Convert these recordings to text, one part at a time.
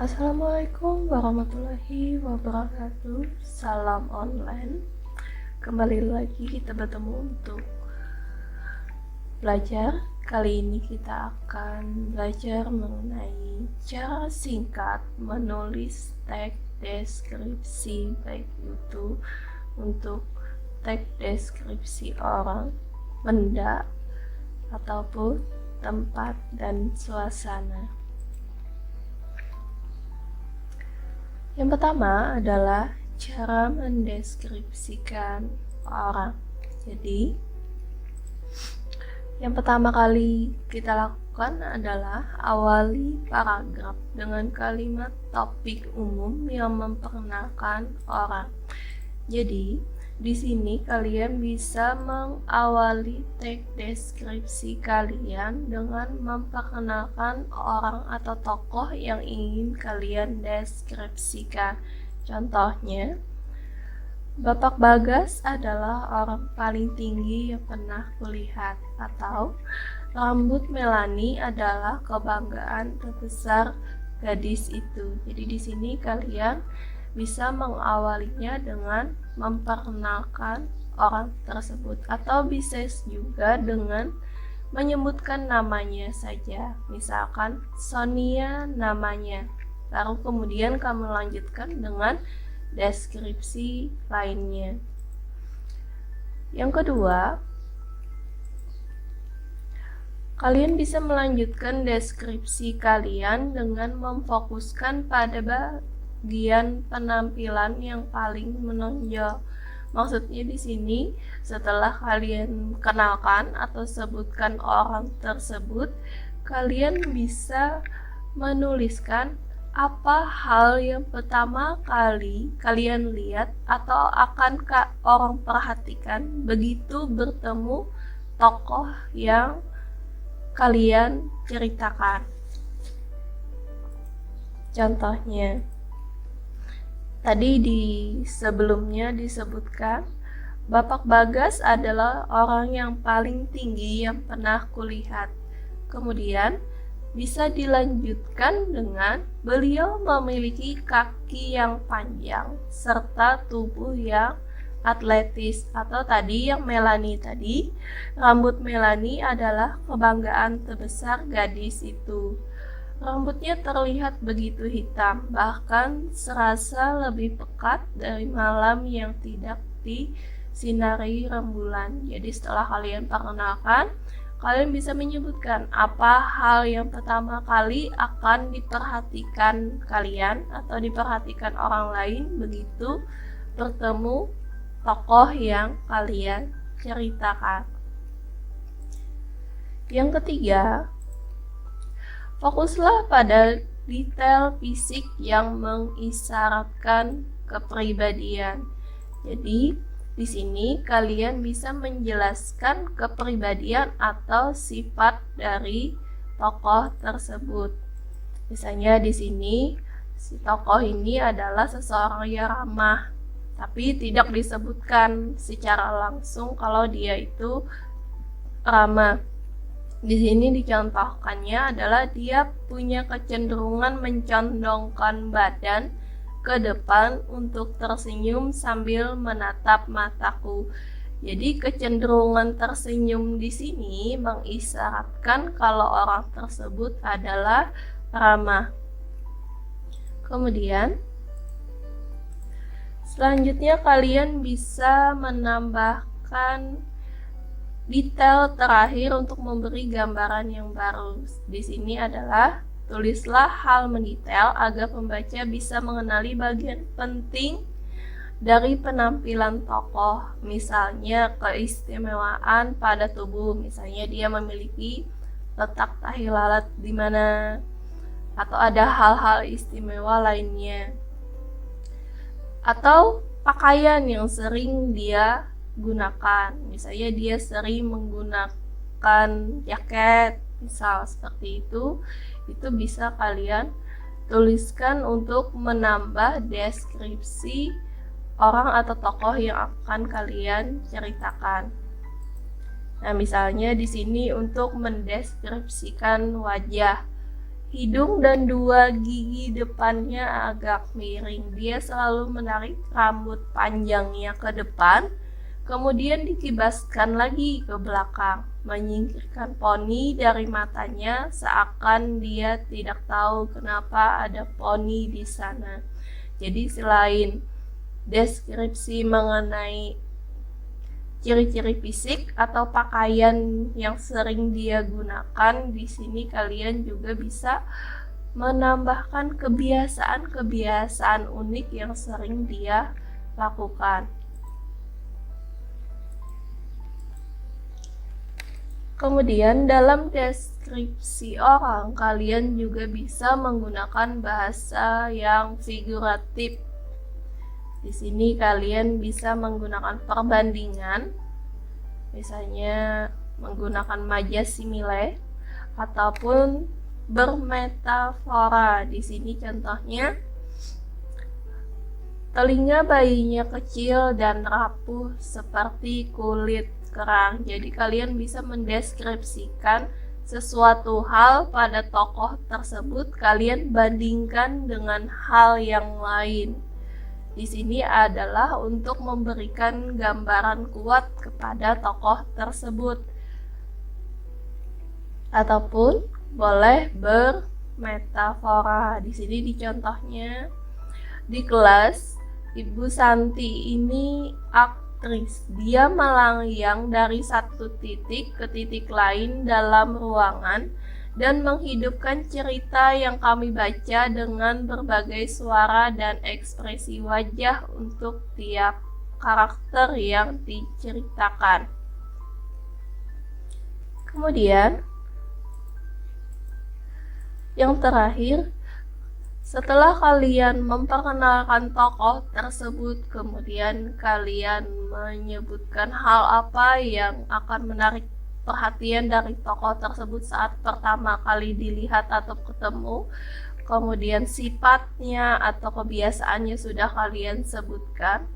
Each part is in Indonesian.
Assalamualaikum warahmatullahi wabarakatuh. Salam online. Kembali lagi kita bertemu untuk belajar. Kali ini kita akan belajar mengenai cara singkat menulis teks deskripsi, baik itu untuk teks deskripsi orang, benda, ataupun tempat dan suasana. Yang pertama adalah cara mendeskripsikan orang. Jadi, yang pertama kali kita lakukan adalah awali paragraf dengan kalimat topik umum yang memperkenalkan orang. Jadi, di sini kalian bisa mengawali teks deskripsi kalian dengan memperkenalkan orang atau tokoh yang ingin kalian deskripsikan. Contohnya, Bapak Bagas adalah orang paling tinggi yang pernah kulihat, atau rambut Melani adalah kebanggaan terbesar gadis itu. Jadi di sini kalian bisa mengawalinya dengan memperkenalkan orang tersebut, atau bisa juga dengan menyebutkan namanya saja, misalkan Sonia namanya, baru kemudian kamu lanjutkan dengan deskripsi lainnya. Yang kedua, kalian bisa melanjutkan deskripsi kalian dengan memfokuskan pada bagian penampilan yang paling menonjol. Maksudnya di sini setelah kalian kenalkan atau sebutkan orang tersebut, kalian bisa menuliskan apa hal yang pertama kali kalian lihat atau akan orang perhatikan begitu bertemu tokoh yang kalian ceritakan. Contohnya, tadi sebelumnya disebutkan Bapak Bagas adalah orang yang paling tinggi yang pernah kulihat. Kemudian bisa dilanjutkan dengan beliau memiliki kaki yang panjang serta tubuh yang atletis, atau tadi yang Melani tadi, rambut Melani adalah kebanggaan terbesar gadis itu. Rambutnya terlihat begitu hitam, bahkan serasa lebih pekat dari malam yang tidak disinari rembulan. Jadi setelah kalian perkenalkan, kalian bisa menyebutkan apa hal yang pertama kali akan diperhatikan kalian atau diperhatikan orang lain begitu bertemu tokoh yang kalian ceritakan. Yang ketiga, fokuslah pada detail fisik yang mengisyaratkan kepribadian. Jadi, di sini kalian bisa menjelaskan kepribadian atau sifat dari tokoh tersebut. Misalnya di sini si tokoh ini adalah seseorang yang ramah, tapi tidak disebutkan secara langsung kalau dia itu ramah. Di sini dicontohkannya adalah dia punya kecenderungan mencondongkan badan ke depan untuk tersenyum sambil menatap mataku. Jadi kecenderungan tersenyum di sini mengisyaratkan kalau orang tersebut adalah ramah. Kemudian selanjutnya kalian bisa menambahkan detail terakhir untuk memberi gambaran yang baru. Di sini adalah tulislah hal mendetail agar pembaca bisa mengenali bagian penting dari penampilan tokoh, misalnya keistimewaan pada tubuh, misalnya dia memiliki letak tahi lalat di mana, atau ada hal-hal istimewa lainnya, atau pakaian yang sering dia gunakan, misalnya dia sering menggunakan jaket, misal seperti itu bisa kalian tuliskan untuk menambah deskripsi orang atau tokoh yang akan kalian ceritakan. Nah, misalnya di sini untuk mendeskripsikan wajah, hidung dan dua gigi depannya agak miring. Dia selalu menarik rambut panjangnya ke depan, kemudian dikibaskan lagi ke belakang, menyingkirkan poni dari matanya seakan dia tidak tahu kenapa ada poni di sana. Jadi selain deskripsi mengenai ciri-ciri fisik atau pakaian yang sering dia gunakan, di sini kalian juga bisa menambahkan kebiasaan-kebiasaan unik yang sering dia lakukan. Kemudian dalam deskripsi orang, kalian juga bisa menggunakan bahasa yang figuratif. Di sini kalian bisa menggunakan perbandingan, misalnya menggunakan majas simile ataupun bermetafora. Di sini contohnya, telinga bayinya kecil dan rapuh seperti kulit kerang. Jadi kalian bisa mendeskripsikan sesuatu hal pada tokoh tersebut, kalian bandingkan dengan hal yang lain. Di sini adalah untuk memberikan gambaran kuat kepada tokoh tersebut. Ataupun boleh bermetafora. Di sini di contohnya, di kelas Ibu Santi ini aktris. Dia melayang dari satu titik ke titik lain dalam ruangan dan menghidupkan cerita yang kami baca dengan berbagai suara dan ekspresi wajah untuk tiap karakter yang diceritakan. Kemudian, yang terakhir, setelah kalian memperkenalkan tokoh tersebut, kemudian kalian menyebutkan hal apa yang akan menarik perhatian dari tokoh tersebut saat pertama kali dilihat atau ketemu, kemudian sifatnya atau kebiasaannya sudah kalian sebutkan.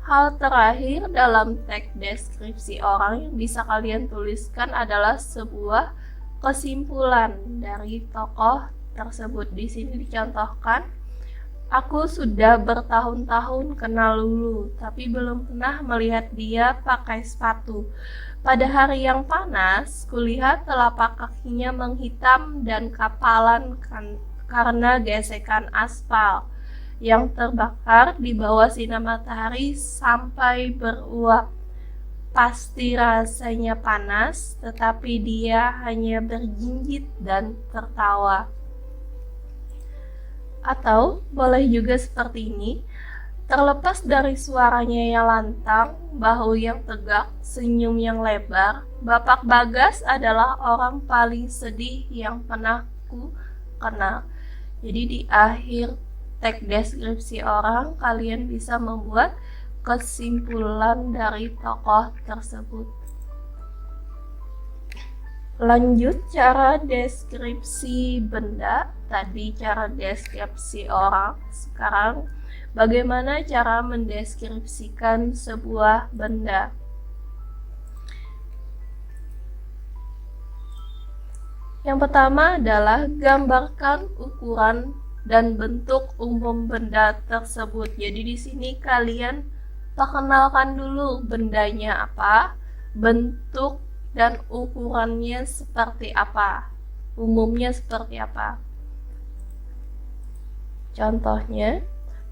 Hal terakhir dalam teks deskripsi orang yang bisa kalian tuliskan adalah sebuah kesimpulan dari tokoh tersebut. Di sini dicontohkan, aku sudah bertahun-tahun kenal Lulu, tapi belum pernah melihat dia pakai sepatu. Pada hari yang panas, kulihat telapak kakinya menghitam dan kapalan karena gesekan aspal yang terbakar di bawah sinar matahari sampai beruap. Pasti rasanya panas, tetapi dia hanya berjinjit dan tertawa. Atau boleh juga seperti ini, terlepas dari suaranya yang lantang, bahu yang tegak, senyum yang lebar, Bapak Bagas adalah orang paling sedih yang pernah ku kenal. Jadi di akhir teks deskripsi orang, kalian bisa membuat kesimpulan dari tokoh tersebut. Lanjut cara deskripsi benda. Tadi cara deskripsi orang, sekarang bagaimana cara mendeskripsikan sebuah benda? Yang pertama adalah gambarkan ukuran dan bentuk umum benda tersebut. Jadi di sini kalian perkenalkan dulu bendanya apa, bentuk dan ukurannya seperti apa, umumnya seperti apa. Contohnya,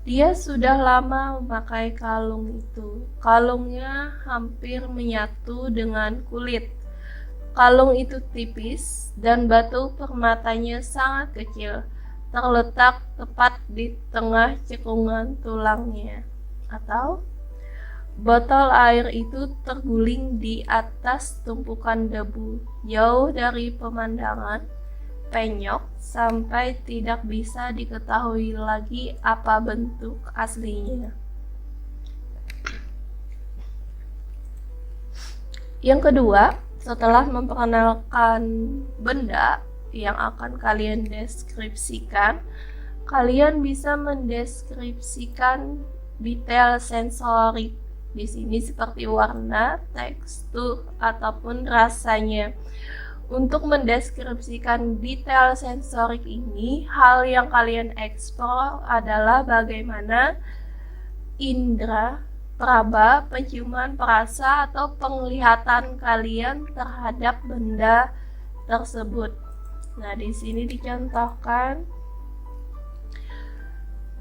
dia sudah lama memakai kalung itu. Kalungnya hampir menyatu dengan kulit. Kalung itu tipis dan batu permatanya sangat kecil, terletak tepat di tengah cekungan tulangnya. Atau, botol air itu terguling di atas tumpukan debu, jauh dari pemandangan, penyok sampai tidak bisa diketahui lagi apa bentuk aslinya. Yang kedua, setelah memperkenalkan benda yang akan kalian deskripsikan, kalian bisa mendeskripsikan detail sensorik. Di sini seperti warna, tekstur, ataupun rasanya. Untuk mendeskripsikan detail sensorik ini, hal yang kalian eksplor adalah bagaimana indera, peraba, penciuman, perasa, atau penglihatan kalian terhadap benda tersebut. Nah, di sini dicontohkan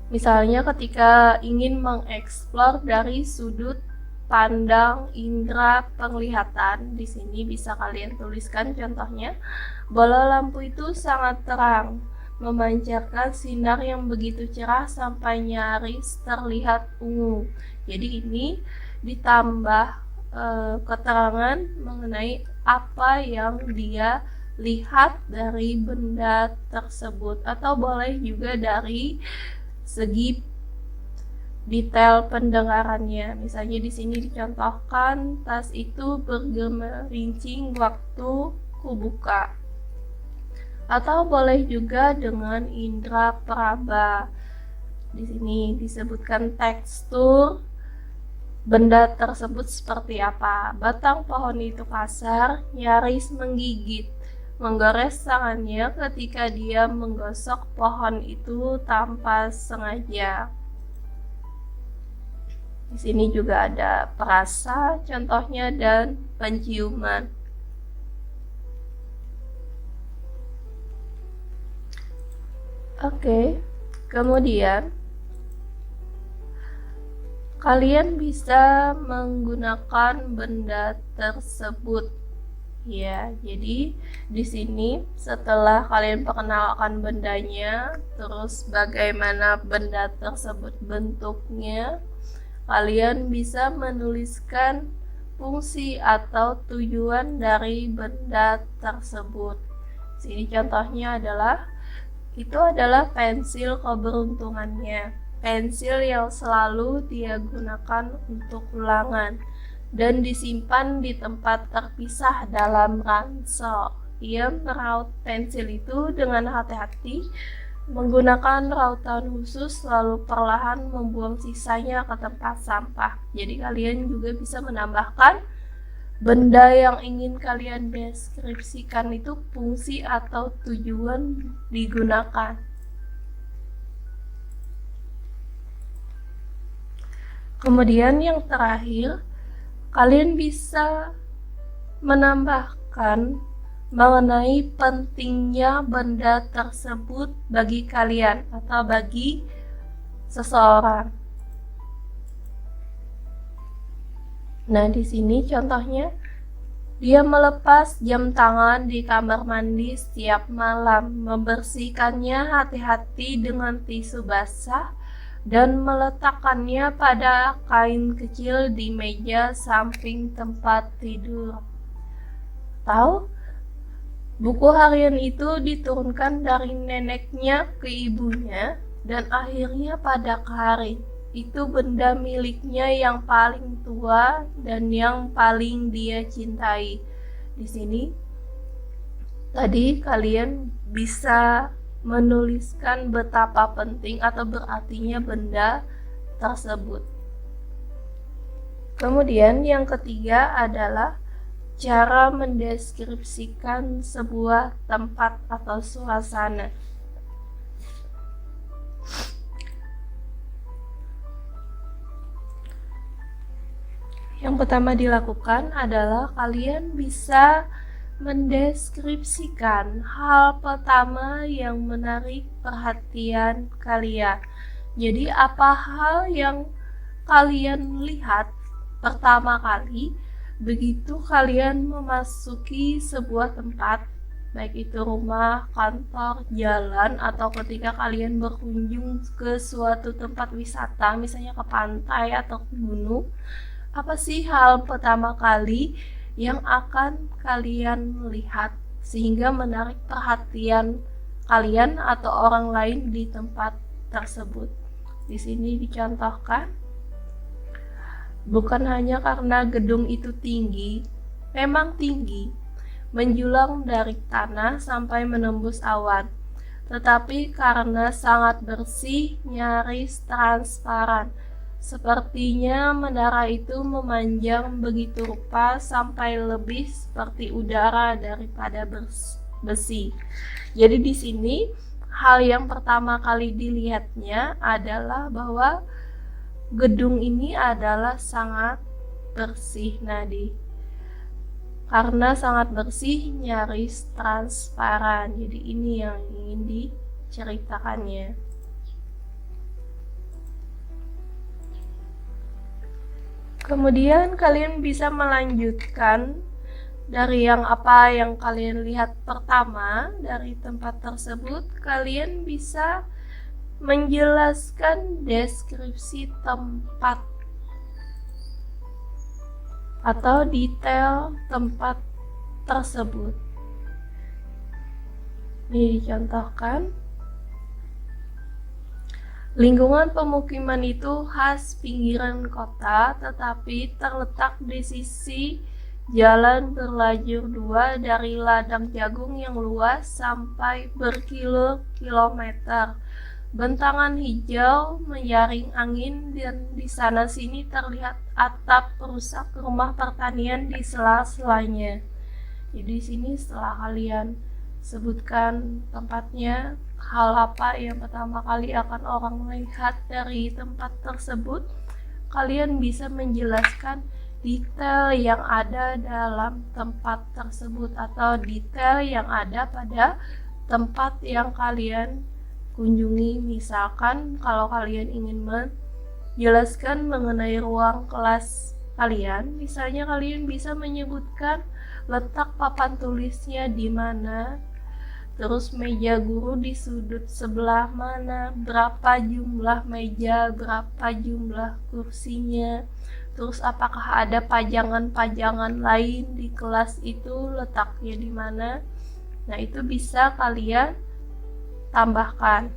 misalnya ketika ingin mengeksplor dari sudut pandang indera penglihatan, di sini bisa kalian tuliskan contohnya. Bola lampu itu sangat terang, memancarkan sinar yang begitu cerah sampai nyaris terlihat ungu. Jadi ini ditambah keterangan mengenai apa yang dia lihat dari benda tersebut, atau boleh juga dari segi detail pendengarannya. Misalnya di sini dicontohkan, tas itu bergemerincing waktu kubuka. Atau boleh juga dengan indera peraba. Di sini disebutkan tekstur benda tersebut seperti apa. Batang pohon itu kasar, nyaris menggigit, menggores tangannya ketika dia menggosok pohon itu tanpa sengaja. Di sini juga ada perasa contohnya dan penciuman. Oke, kemudian kalian bisa menggunakan benda tersebut. Ya, jadi di sini setelah kalian perkenalkan bendanya, terus bagaimana benda tersebut bentuknya, kalian bisa menuliskan fungsi atau tujuan dari benda tersebut. Sini contohnya adalah pensil keberuntungannya. Pensil yang selalu dia gunakan untuk ulangan dan disimpan di tempat terpisah dalam ransel. Ia meraut pensil itu dengan hati-hati, menggunakan rautan khusus, lalu perlahan membuang sisanya ke tempat sampah. Jadi kalian juga bisa menambahkan benda yang ingin kalian deskripsikan itu fungsi atau tujuan digunakan. Kemudian yang terakhir, kalian bisa menambahkan mengenai pentingnya benda tersebut bagi kalian atau bagi seseorang. Nah, di sini contohnya, dia melepas jam tangan di kamar mandi setiap malam, membersihkannya hati-hati dengan tisu basah, dan meletakkannya pada kain kecil di meja samping tempat tidur. Tahu? Buku harian itu diturunkan dari neneknya ke ibunya, dan akhirnya pada Karin. Itu benda miliknya yang paling tua dan yang paling dia cintai. Di sini tadi kalian bisa menuliskan betapa penting atau berartinya benda tersebut. Kemudian yang ketiga adalah cara mendeskripsikan sebuah tempat atau suasana. Yang pertama dilakukan adalah kalian bisa mendeskripsikan hal pertama yang menarik perhatian kalian. Jadi apa hal yang kalian lihat pertama kali begitu kalian memasuki sebuah tempat, baik itu rumah, kantor, jalan, atau ketika kalian berkunjung ke suatu tempat wisata, misalnya ke pantai atau ke gunung. Apa sih hal pertama kali yang akan kalian lihat sehingga menarik perhatian kalian atau orang lain di tempat tersebut? Di sini dicontohkan, bukan hanya karena gedung itu tinggi, memang tinggi, menjulang dari tanah sampai menembus awan, tetapi karena sangat bersih, nyaris transparan, Sepertinya menara itu memanjang begitu rupa sampai lebih seperti udara daripada besi. Jadi di sini hal yang pertama kali dilihatnya adalah bahwa gedung ini adalah sangat bersih. Karena sangat bersih, nyaris transparan. Jadi ini yang ingin diceritakannya. Kemudian kalian bisa melanjutkan dari yang kalian lihat pertama dari tempat tersebut. Kalian bisa menjelaskan deskripsi tempat atau detail tempat tersebut. Ini dicontohkan. Lingkungan pemukiman itu khas pinggiran kota, tetapi terletak di sisi jalan berlajur dua dari ladang jagung yang luas sampai berkilo-kilometer. Bentangan hijau menyaring angin, dan di sana-sini terlihat atap rusak rumah pertanian di sela-selanya. Jadi sini setelah kalian sebutkan tempatnya, hal apa yang pertama kali akan orang lihat dari tempat tersebut, kalian bisa menjelaskan detail yang ada dalam tempat tersebut atau detail yang ada pada tempat yang kalian kunjungi. Misalkan kalau kalian ingin menjelaskan mengenai ruang kelas kalian, misalnya kalian bisa menyebutkan letak papan tulisnya di mana, terus meja guru di sudut sebelah mana, berapa jumlah meja, berapa jumlah kursinya, terus apakah ada pajangan-pajangan lain di kelas itu, letaknya di mana. Nah, itu bisa kalian tambahkan.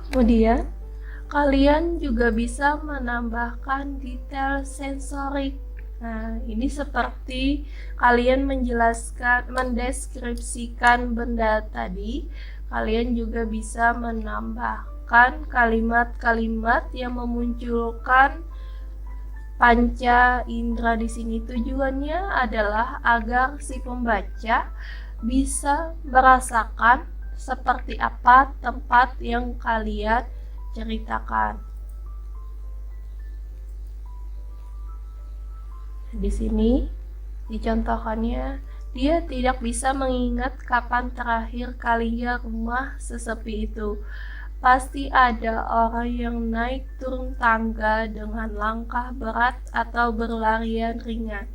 Kemudian kalian juga bisa menambahkan detail sensorik. Nah, ini seperti kalian mendeskripsikan benda tadi, kalian juga bisa menambahkan kalimat-kalimat yang memunculkan panca indera di sini. Tujuannya adalah agar si pembaca bisa merasakan seperti apa tempat yang kalian ceritakan. Di sini dicontohkannya, dia tidak bisa mengingat kapan terakhir kalinya rumah sesepi itu. Pasti ada orang yang naik turun tangga dengan langkah berat atau berlarian ringan,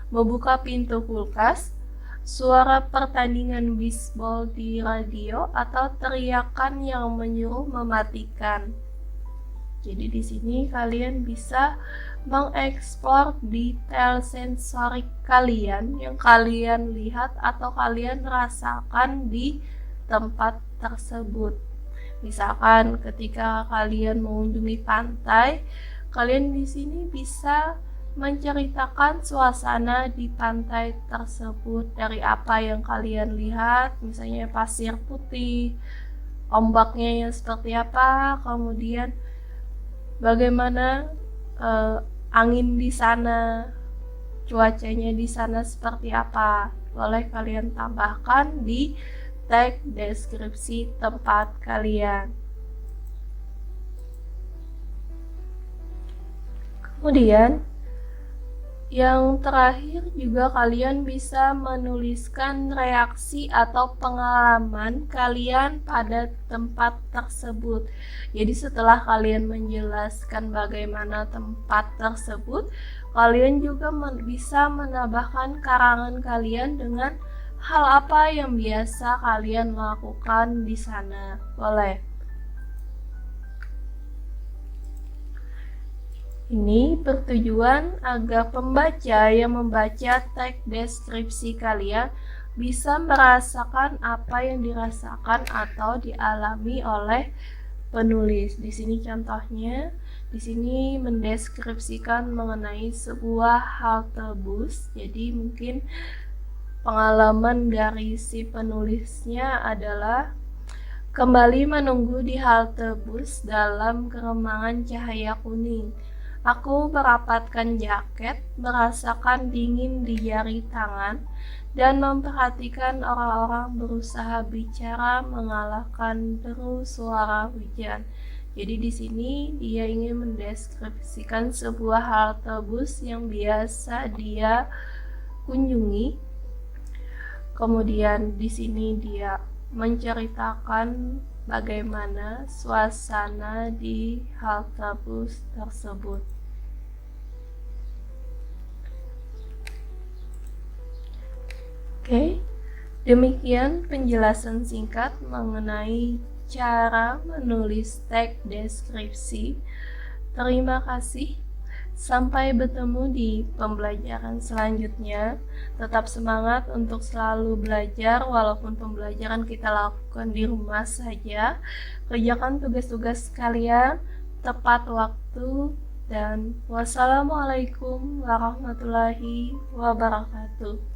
membuka pintu kulkas, suara pertandingan bisbol di radio, atau teriakan yang menyuruh mematikan. Jadi di sini kalian bisa mengeksplor detail sensorik kalian yang kalian lihat atau kalian rasakan di tempat tersebut. Misalkan ketika kalian mengunjungi pantai, kalian di sini bisa menceritakan suasana di pantai tersebut dari apa yang kalian lihat, misalnya pasir putih, ombaknya yang seperti apa, kemudian bagaimana angin di sana, cuacanya di sana seperti apa. Boleh kalian tambahkan di tag deskripsi tempat kalian. Kemudian yang terakhir juga kalian bisa menuliskan reaksi atau pengalaman kalian pada tempat tersebut. Jadi setelah kalian menjelaskan bagaimana tempat tersebut, kalian juga bisa menambahkan karangan kalian dengan hal apa yang biasa kalian lakukan di sana. Boleh. Ini bertujuan agar pembaca yang membaca teks deskripsi kalian bisa merasakan apa yang dirasakan atau dialami oleh penulis. Di sini contohnya, di sini mendeskripsikan mengenai sebuah halte bus. Jadi mungkin Pengalaman dari si penulisnya adalah kembali menunggu di halte bus dalam keremangan cahaya kuning. Aku merapatkan jaket, merasakan dingin di jari tangan, dan memperhatikan orang-orang berusaha bicara mengalahkan deru suara hujan. Jadi di sini dia ingin mendeskripsikan sebuah halte bus yang biasa dia kunjungi. Kemudian di sini dia menceritakan bagaimana suasana di halte bus tersebut. Oke, demikian penjelasan singkat mengenai cara menulis teks deskripsi. Terima kasih. Sampai bertemu di pembelajaran selanjutnya. Tetap semangat untuk selalu belajar walaupun pembelajaran kita lakukan di rumah saja. Kerjakan tugas-tugas kalian tepat waktu dan wassalamualaikum warahmatullahi wabarakatuh.